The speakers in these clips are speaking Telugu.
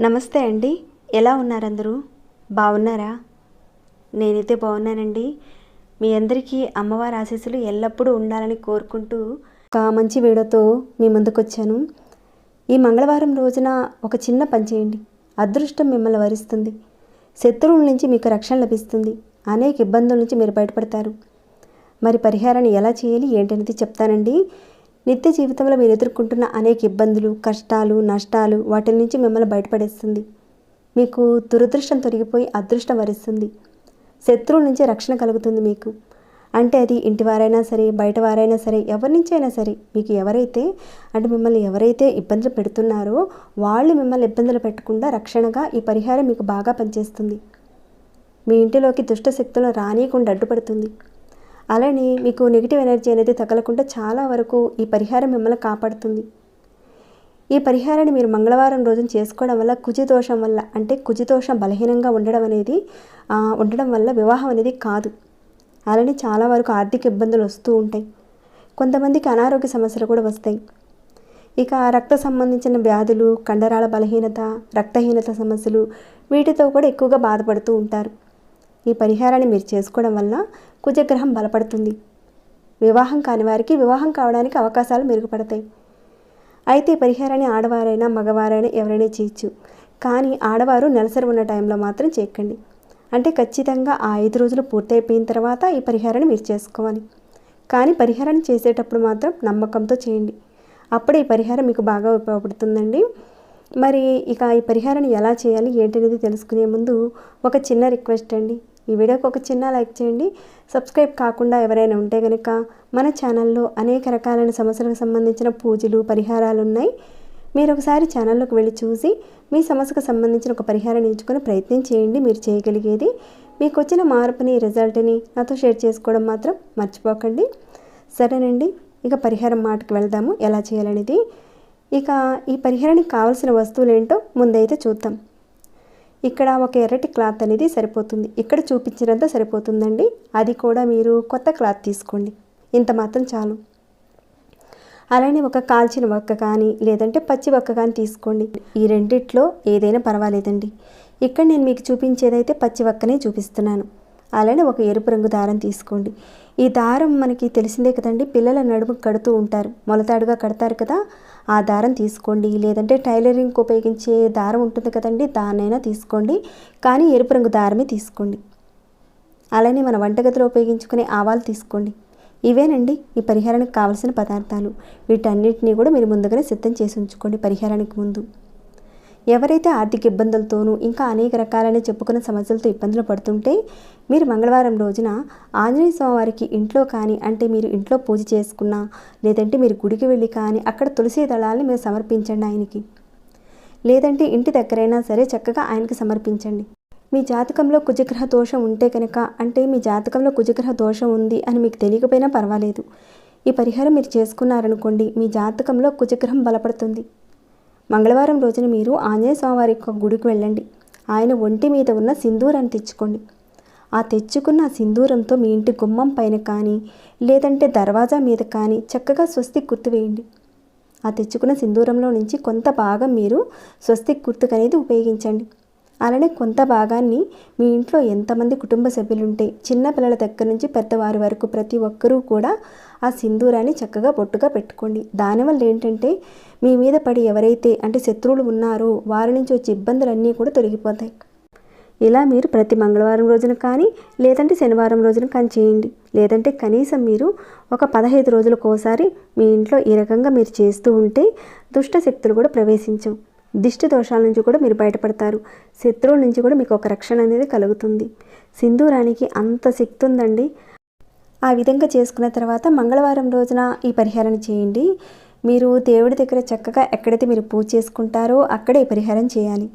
నమస్తే అండి, ఎలా ఉన్నారు అందరూ? బాగున్నారా? నేనైతే బాగున్నానండి. మీ అందరికీ అమ్మవారి ఆశీస్సులు ఎల్లప్పుడూ ఉండాలని కోరుకుంటూ ఒక మంచి వీడియోతో మీ ముందుకు వచ్చాను. ఈ మంగళవారం రోజున ఒక చిన్న పని చేయండి. అదృష్టం మిమ్మల్ని వరిస్తుంది. శత్రువుల నుంచి మీకు రక్షణ లభిస్తుంది. అనేక ఇబ్బందుల నుంచి మీరు బయటపడతారు. మరి పరిహారాన్ని ఎలా చేయాలి ఏంటనేది చెప్తానండి. నిత్య జీవితంలో మీరు ఎదుర్కొంటున్న అనేక ఇబ్బందులు, కష్టాలు, నష్టాలు, వాటి నుంచి మిమ్మల్ని బయటపడేస్తుంది. మీకు దురదృష్టం తొలగిపోయి అదృష్టం వరిస్తుంది. శత్రువుల నుంచి రక్షణ కలుగుతుంది మీకు. అంటే అది ఇంటి వారైనా సరే, బయట వారైనా సరే, ఎవరి నుంచి అయినా సరే, మీకు ఎవరైతే అంటే మిమ్మల్ని ఎవరైతే ఇబ్బందులు పెడుతున్నారో వాళ్ళు మిమ్మల్ని ఇబ్బందులు పెట్టకుండా రక్షణగా ఈ పరిహారం మీకు బాగా పనిచేస్తుంది. మీ ఇంటిలోకి దుష్ట శక్తులను రానియకుండా అడ్డుపడుతుంది. అలానే మీకు నెగిటివ్ ఎనర్జీ అనేది తగలకుండా చాలా వరకు ఈ పరిహారం మిమ్మల్ని కాపాడుతుంది. ఈ పరిహారాన్ని మీరు మంగళవారం రోజున చేసుకోవడం వల్ల కుజదోషం వల్ల, అంటే కుజదోషం బలహీనంగా ఉండడం వల్ల వివాహం అనేది కాదు. అలానే చాలా వరకు ఆర్థిక ఇబ్బందులు వస్తూ ఉంటాయి. కొంతమందికి అనారోగ్య సమస్యలు కూడా వస్తాయి. ఇక రక్త సంబంధించిన వ్యాధులు, కండరాల బలహీనత, రక్తహీనత సమస్యలు, వీటితో కూడా ఎక్కువగా బాధపడుతూ ఉంటారు. ఈ పరిహారాన్ని మీరు చేసుకోవడం వల్ల కుజగ్రహం బలపడుతుంది. వివాహం కాని వారికి వివాహం కావడానికి అవకాశాలు మెరుగుపడతాయి. అయితే ఈ పరిహారాన్ని ఆడవారైనా మగవారైనా ఎవరైనా చేయొచ్చు. కానీ ఆడవారు నెలసరి ఉన్న టైంలో మాత్రం చేయకండి. అంటే ఖచ్చితంగా ఆ 5 రోజులు పూర్తయిపోయిన తర్వాత ఈ పరిహారాన్ని మీరు చేసుకోవాలి. కానీ పరిహారాన్ని చేసేటప్పుడు మాత్రం నమ్మకంతో చేయండి. అప్పుడే ఈ పరిహారం మీకు బాగా ఉపయోగపడుతుందండి. మరి ఇక ఈ పరిహారాన్ని ఎలా చేయాలి ఏంటనేది తెలుసుకునే ముందు ఒక చిన్న రిక్వెస్ట్ అండి. ఈ వీడియోకి ఒక చిన్న లైక్ చేయండి. సబ్స్క్రైబ్ కాకుండా ఎవరైనా ఉంటే కనుక మన ఛానల్లో అనేక రకాలైన సమస్యలకు సంబంధించిన పూజలు, పరిహారాలు ఉన్నాయి. మీరు ఒకసారి ఛానల్లోకి వెళ్ళి చూసి మీ సమస్యకు సంబంధించిన ఒక పరిహారాన్ని ఎంచుకొని ప్రయత్నం చేయండి. మీరు చేయగలిగేది. మీకు వచ్చిన మార్పుని, రిజల్ట్ని నాతో షేర్ చేసుకోవడం మాత్రం మర్చిపోకండి. సరేనండి, ఇక పరిహారం మాటకు వెళ్దాము, ఎలా చేయాలనేది. ఇక ఈ పరిహారానికి కావాల్సిన వస్తువులు ఏంటో ముందైతే చూద్దాం. ఇక్కడ ఒక ఎర్రటి క్లాత్ అనేది సరిపోతుంది. ఇక్కడ చూపించినంత సరిపోతుందండి. అది కూడా మీరు కొత్త క్లాత్ తీసుకోండి. ఇంత మాత్రం చాలు. అలానే ఒక కాల్చిన వక్క కానీ లేదంటే పచ్చి వక్క కానీ తీసుకోండి. ఈ రెండిట్లో ఏదైనా పర్వాలేదండి. ఇక్కడ నేను మీకు చూపించేదైతే పచ్చి వక్కనే చూపిస్తున్నాను. అలానే ఒక ఎరుపు రంగు దారం తీసుకోండి. ఈ దారం మనకి తెలిసిందే కదండి, పిల్లల నడుము కడుతూ ఉంటారు, మొలతాడుగా కడతారు కదా, ఆ దారం తీసుకోండి. లేదంటే టైలరింగ్కి ఉపయోగించే దారం ఉంటుంది కదండి, దాన్నైనా తీసుకోండి. కానీ ఎరుపు రంగు దారమే తీసుకోండి. అలానే మన వంటగదిలో ఉపయోగించుకునే ఆవాలు తీసుకోండి. ఇవేనండి ఈ పరిహారానికి కావాల్సిన పదార్థాలు. వీటన్నిటినీ కూడా మీరు ముందుగానే సిద్ధం చేసి ఉంచుకోండి పరిహారానికి ముందు. ఎవరైతే ఆర్థిక ఇబ్బందులతోనూ ఇంకా అనేక రకాలైన చెప్పుకున్న సమస్యలతో ఇబ్బందులు పడుతుంటే మీరు మంగళవారం రోజున ఆంజనేయ స్వామివారికి ఇంట్లో కానీ, అంటే మీరు ఇంట్లో పూజ చేసుకున్నా లేదంటే మీరు గుడికి వెళ్ళి కానీ అక్కడ తులసి దళాలని మీరు సమర్పించండి ఆయనకి. లేదంటే ఇంటి దగ్గరైనా సరే చక్కగా ఆయనకి సమర్పించండి. మీ జాతకంలో కుజగ్రహ దోషం ఉంటే కనుక, అంటే మీ జాతకంలో కుజగ్రహ దోషం ఉంది అని మీకు తెలియకపోయినా పర్వాలేదు, ఈ పరిహారం మీరు చేసుకున్నారనుకోండి, మీ జాతకంలో కుజగ్రహం బలపడుతుంది. మంగళవారం రోజున మీరు ఆంజనేయ స్వామివారి యొక్క గుడికి వెళ్ళండి. ఆయన ఒంటి మీద ఉన్న సింధూరాన్ని తెచ్చుకోండి. ఆ తెచ్చుకున్న సింధూరంతో మీ ఇంటి గుమ్మం పైన కానీ లేదంటే దర్వాజా మీద కానీ చక్కగా స్వస్తిక్ గుర్తు వేయండి. ఆ తెచ్చుకున్న సింధూరంలో నుంచి కొంత భాగం మీరు స్వస్తిక్ గుర్తుకు అనేది ఉపయోగించండి. అలానే కొంత భాగాన్ని మీ ఇంట్లో ఎంతమంది కుటుంబ సభ్యులుంటే చిన్న పిల్లల దగ్గర నుంచి పెద్దవారి వరకు ప్రతి ఒక్కరూ కూడా ఆ సింధూరాన్ని చక్కగా బొట్టుగా పెట్టుకోండి. దానివల్ల ఏంటంటే మీ మీద పడి ఎవరైతే అంటే శత్రువులు ఉన్నారో వారి నుంచి వచ్చే ఇబ్బందులన్నీ కూడా తొలగిపోతాయి. ఇలా మీరు ప్రతి మంగళవారం రోజున కానీ లేదంటే శనివారం రోజున కానీ చేయండి. లేదంటే కనీసం మీరు ఒక 15 రోజులకు ఒకసారి మీ ఇంట్లో ఈ రకంగా మీరు చేస్తూ ఉంటే దుష్ట శక్తులు కూడా ప్రవేశించవు. దిష్టి దోషాల నుంచి కూడా మీరు బయటపడతారు. శత్రువుల నుంచి కూడా మీకు ఒక రక్షణ అనేది కలుగుతుంది. సింధూరానికి అంత శక్తి ఉందండి. ఆ విధంగా చేసుకున్న తర్వాత మంగళవారం రోజున ఈ పరిహారాన్ని చేయండి. మీరు దేవుడి దగ్గర చక్కగా ఎక్కడైతే మీరు పూజ చేసుకుంటారో అక్కడే ఈ పరిహారం చేయాలి.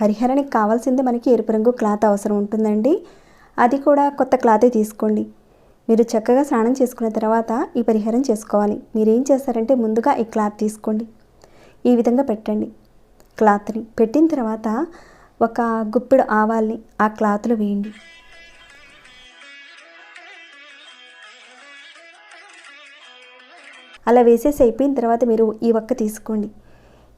పరిహారానికి కావాల్సిందే మనకి ఎరుపు రంగు క్లాత్ అవసరం ఉంటుందండి. అది కూడా కొత్త క్లాతే తీసుకోండి. మీరు చక్కగా స్నానం చేసుకున్న తర్వాత ఈ పరిహారం చేసుకోవాలి. మీరేం చేస్తారంటే ముందుగా ఈ క్లాత్ తీసుకోండి. ఈ విధంగా పెట్టండి. క్లాత్ని పెట్టిన తర్వాత ఒక గుప్పెడు ఆవాల్ని ఆ క్లాత్లో వేయండి. అలా వేసేసి అయిపోయిన తర్వాత మీరు ఈ వక్క తీసుకోండి.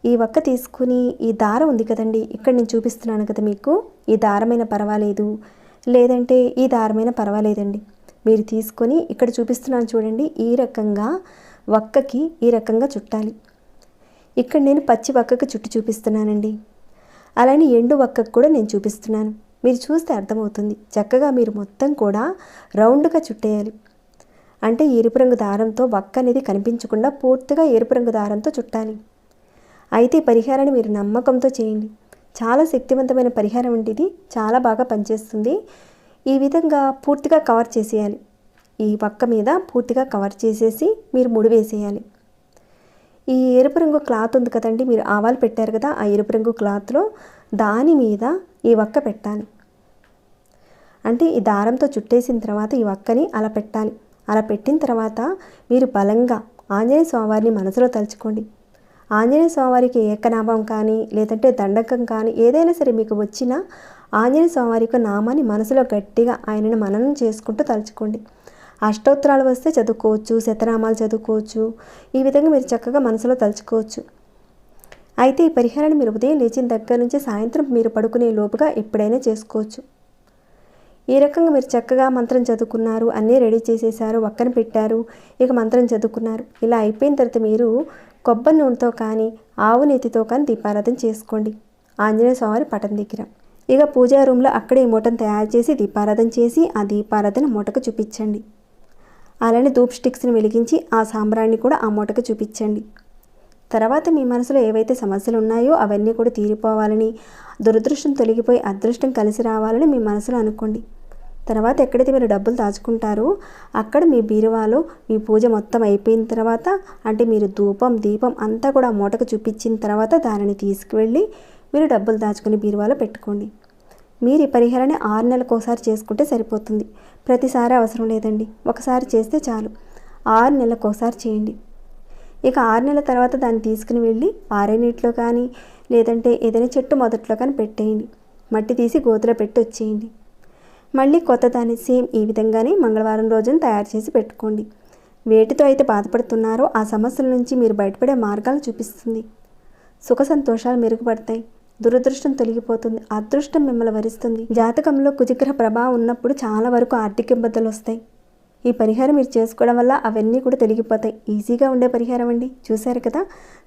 ఈ వక్క తీసుకుని ఈ దారం ఉంది కదండి, ఇక్కడ నేను చూపిస్తున్నాను కదా మీకు, ఈ దారమైన పర్వాలేదు, లేదంటే ఈ దారమైన పర్వాలేదండి, మీరు తీసుకొని ఇక్కడ చూపిస్తున్నాను చూడండి, ఈ రకంగా వక్కకి ఈ రకంగా చుట్టాలి. ఇక్కడ నేను పచ్చి వక్కకి చుట్టి చూపిస్తున్నానండి, అలానే ఎండు వక్కకు కూడా నేను చూపిస్తున్నాను. మీరు చూస్తే అర్థమవుతుంది. చక్కగా మీరు మొత్తం కూడా రౌండ్గా చుట్టేయాలి. అంటే ఎరుపు రంగు దారంతో వక్క అనేది కనిపించకుండా పూర్తిగా ఎరుపు రంగు దారంతో చుట్టాలి. అయితే ఈ పరిహారాన్ని మీరు నమ్మకంతో చేయండి. చాలా శక్తివంతమైన పరిహారం అంటే ఇది, చాలా బాగా పనిచేస్తుంది. ఈ విధంగా పూర్తిగా కవర్ చేసేయాలి. ఈ వక్క మీద పూర్తిగా కవర్ చేసేసి మీరు ముడి వేసేయాలి. ఈ ఎరుపు రంగు క్లాత్ ఉంది కదండి, మీరు ఆవాలు పెట్టారు కదా, ఆ ఎరుపు రంగు క్లాత్లో దాని మీద ఈ వక్క పెట్టాలి. అంటే ఈ దారంతో చుట్టేసిన తర్వాత ఈ వక్కని అలా పెట్టాలి. అలా పెట్టిన తర్వాత మీరు బలంగా ఆంజనేయ స్వామివారిని మనసులో తలుచుకోండి. ఆంజనేయ స్వామివారికి ఏకనామం కానీ లేదంటే దండకం కానీ ఏదైనా సరే మీకు వచ్చిన ఆంజనేయ స్వామివారి యొక్క నామాన్ని మనసులో గట్టిగా ఆయనను మననం చేసుకుంటూ తలుచుకోండి. అష్టోత్తరాలు వస్తే చదువుకోవచ్చు, శతనామాలు చదువుకోవచ్చు. ఈ విధంగా మీరు చక్కగా మనసులో తలుచుకోవచ్చు. అయితే ఈ పరిహారాన్ని మీరు ఉదయం లేచిన దగ్గర నుంచి సాయంత్రం మీరు పడుకునే లోపుగా ఎప్పుడైనా చేసుకోవచ్చు. ఈ రకంగా మీరు చక్కగా మంత్రం చదువుకున్నారు, అన్నీ రెడీ చేసేసారు, వక్కన పెట్టారు, ఇక మంత్రం చదువుకున్నారు. ఇలా అయిపోయిన తర్వాత మీరు కొబ్బరి నూనెతో కానీ ఆవు నెత్తితో కానీ దీపారాధన చేసుకోండి ఆంజనేయ స్వామి పటం దగ్గర. ఇక పూజా రూమ్లో అక్కడే మూటను తయారు చేసి దీపారాధన చేసి ఆ దీపారాధన మూటకు చూపించండి. అలానే ధూప్ స్టిక్స్ని వెలిగించి ఆ సాంబ్రాన్ని కూడా ఆ మూటకు చూపించండి. తర్వాత మీ మనసులో ఏవైతే సమస్యలు ఉన్నాయో అవన్నీ కూడా తీరిపోవాలని, దురదృష్టం తొలగిపోయి అదృష్టం కలిసి రావాలని మీ మనసులో అనుకోండి. తర్వాత ఎక్కడైతే మీరు డబ్బులు దాచుకుంటారో అక్కడ మీ బీరువాలో మీ పూజ మొత్తం అయిపోయిన తర్వాత, అంటే మీరు ధూపం దీపం అంతా కూడా ఆ మూటకు చూపించిన తర్వాత దానిని తీసుకువెళ్ళి మీరు డబ్బులు దాచుకుని బీరువాలో పెట్టుకోండి. మీరు ఈ పరిహారాన్ని 6 నెలలకు ఒకసారి చేసుకుంటే సరిపోతుంది. ప్రతిసారి అవసరం లేదండి, ఒకసారి చేస్తే చాలు. 6 నెలలకు ఒకసారి చేయండి. ఇక 6 నెలల తర్వాత దాన్ని తీసుకుని వెళ్ళి పారే నీటిలో కానీ లేదంటే ఏదైనా చెట్టు మొదట్లో కానీ పెట్టేయండి. మట్టి తీసి గోతులో పెట్టి వచ్చేయండి. మళ్ళీ కొత్త దాన్ని సేమ్ ఈ విధంగానే మంగళవారం రోజున తయారు చేసి పెట్టుకోండి. వేటితో అయితే బాధపడుతున్నారో ఆ సమస్యల నుంచి మీరు బయటపడే మార్గాలు చూపిస్తుంది. సుఖ సంతోషాలు మెరుగుపడతాయి, దురదృష్టం తొలగిపోతుంది, అదృష్టం మిమ్మల్ని వరిస్తుంది. జాతకంలో కుజగ్రహ ప్రభావం ఉన్నప్పుడు చాలా వరకు ఆర్థిక ఇబ్బందులు వస్తాయి. ఈ పరిహారం మీరు చేసుకోవడం వల్ల అవన్నీ కూడా తొలగిపోతాయి. ఈజీగా ఉండే పరిహారం అండి, చూశారు కదా,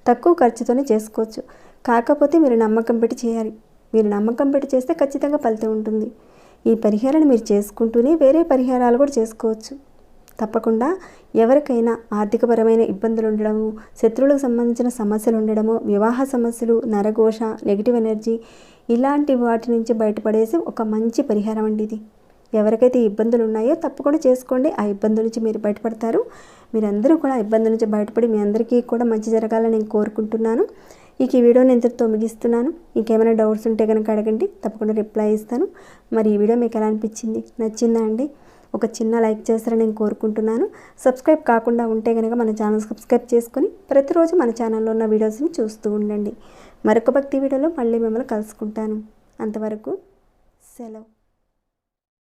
తక్కువ ఖర్చుతోనే చేసుకోవచ్చు. కాకపోతే మీరు నమ్మకం పెట్టి చేయాలి. మీరు నమ్మకం పెట్టి చేస్తే ఖచ్చితంగా ఫలితం ఉంటుంది. ఈ పరిహారాన్ని మీరు చేసుకుంటూనే వేరే పరిహారాలు కూడా చేసుకోవచ్చు. తప్పకుండా ఎవరికైనా ఆర్థికపరమైన ఇబ్బందులు ఉండడము, శత్రువులకు సంబంధించిన సమస్యలు ఉండడము, వివాహ సమస్యలు, నరఘోష, నెగిటివ్ ఎనర్జీ ఇలాంటి వాటి నుంచి బయటపడేసి ఒక మంచి పరిహారం అండి ఇది. ఎవరికైతే ఇబ్బందులు ఉన్నాయో తప్పకుండా చేసుకోండి. ఆ ఇబ్బందుల నుంచి మీరు బయటపడతారు. మీరందరూ కూడా ఇబ్బందుల నుంచి బయటపడి మీ అందరికీ కూడా మంచి జరగాలని నేను కోరుకుంటున్నాను. ఈ వీడియోని ఇంతటితో ముగిస్తున్నాను. ఇంకేమైనా డౌట్స్ ఉంటే కనుక అడగండి, తప్పకుండా రిప్లై ఇస్తాను. మరి ఈ వీడియో మీకు ఎలా అనిపించింది, నచ్చిందా అండి? ఒక చిన్న లైక్ చేస్తారని నేను కోరుకుంటున్నాను. సబ్స్క్రైబ్ కాకుండా ఉంటే కనుక మన ఛానల్ సబ్స్క్రైబ్ చేసుకొని ప్రతిరోజు మన ఛానల్లో ఉన్న వీడియోస్ని చూస్తూ ఉండండి. మరొక భక్తి వీడియోలో మళ్ళీ మిమ్మల్ని కలుసుకుంటాను. అంతవరకు సెలవు.